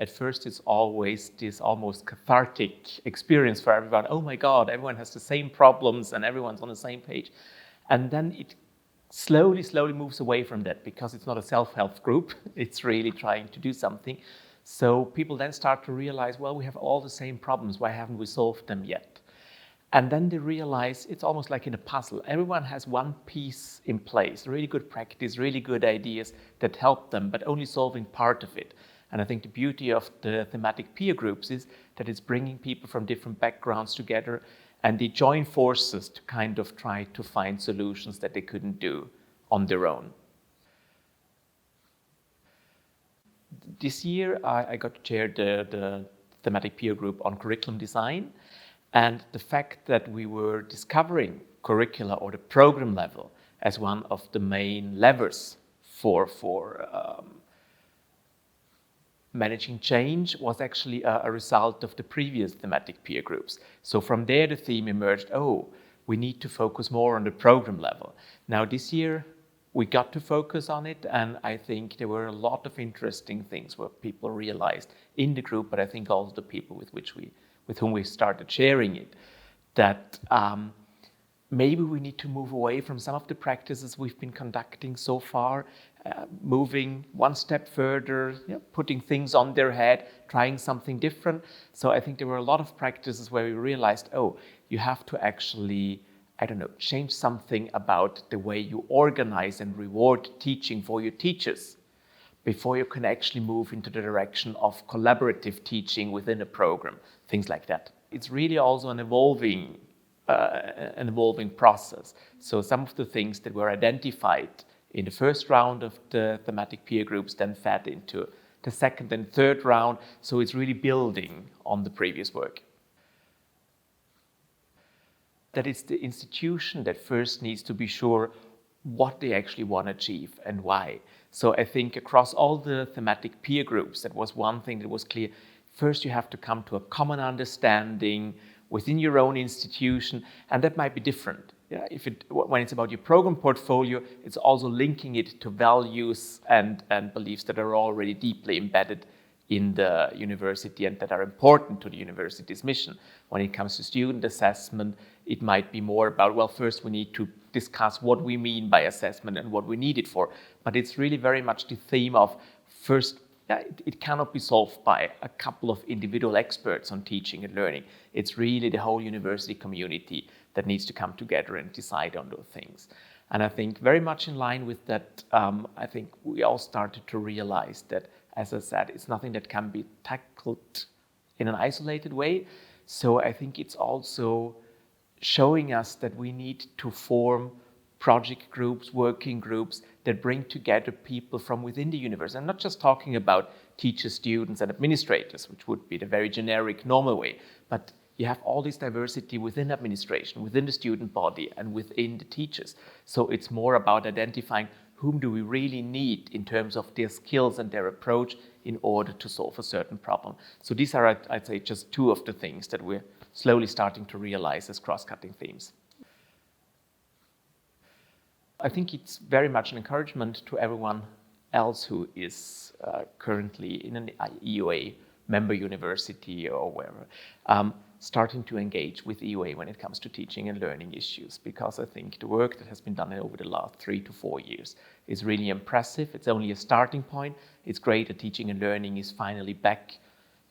at first it's always this almost cathartic experience for everyone. Oh my God, everyone has the same problems and everyone's on the same page. And then it slowly moves away from that because it's not a self-help group. It's really trying to do something. So people then start to realize, well, we have all the same problems. Why haven't we solved them yet? And then they realize it's almost like in a puzzle. Everyone has one piece in place, really good practice, really good ideas that help them, but only solving part of it. And I think the beauty of the thematic peer groups is that it's bringing people from different backgrounds together and they join forces to kind of try to find solutions that they couldn't do on their own. This year, I got to chair the thematic peer group on curriculum design. And the fact that we were discovering curricula or the program level as one of the main levers for managing change was actually a result of the previous thematic peer groups. So from there the theme emerged, we need to focus more on the program level. Now this year we got to focus on it, and I think there were a lot of interesting things where people realized in the group, but I think also the people with whom we started sharing it, that maybe we need to move away from some of the practices we've been conducting so far, moving one step further, putting things on their head, trying something different. So I think there were a lot of practices where we realized, you have to actually, change something about the way you organize and reward teaching for your teachers before you can actually move into the direction of collaborative teaching within a program, things like that. It's really also an evolving process. So some of the things that were identified in the first round of the thematic peer groups then fed into the second and third round. So it's really building on the previous work. That it's the institution that first needs to be sure what they actually want to achieve and why. So I think across all the thematic peer groups, that was one thing that was clear. First, you have to come to a common understanding within your own institution, and that might be different. When it's about your program portfolio, it's also linking it to values and beliefs that are already deeply embedded in the university and that are important to the university's mission. When it comes to student assessment, it might be more about, first we need to discuss what we mean by assessment and what we need it for. But it's really very much the theme of first, it cannot be solved by a couple of individual experts on teaching and learning. It's really the whole university community that needs to come together and decide on those things. And I think very much in line with that, I think we all started to realize that, as I said, it's nothing that can be tackled in an isolated way. So I think it's also showing us that we need to form project groups, working groups that bring together people from within the university. I'm not just talking about teachers, students, and administrators, which would be the very generic, normal way, but you have all this diversity within administration, within the student body, and within the teachers. So it's more about identifying whom do we really need in terms of their skills and their approach in order to solve a certain problem. So these are, I'd say, just two of the things that we're slowly starting to realize as cross-cutting themes. I think it's very much an encouragement to everyone else who is currently in an EUA member university or wherever, starting to engage with EUA when it comes to teaching and learning issues, because I think the work that has been done over the last 3 to 4 years is really impressive. It's only a starting point. It's great that teaching and learning is finally back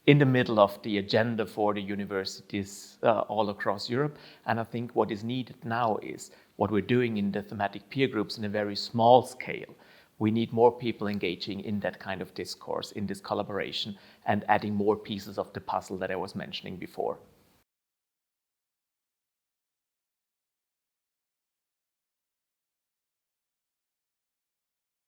in the middle of the agenda for the universities all across Europe. And I think what is needed now is what we're doing in the thematic peer groups in a very small scale. We need more people engaging in that kind of discourse, in this collaboration, and adding more pieces of the puzzle that I was mentioning before.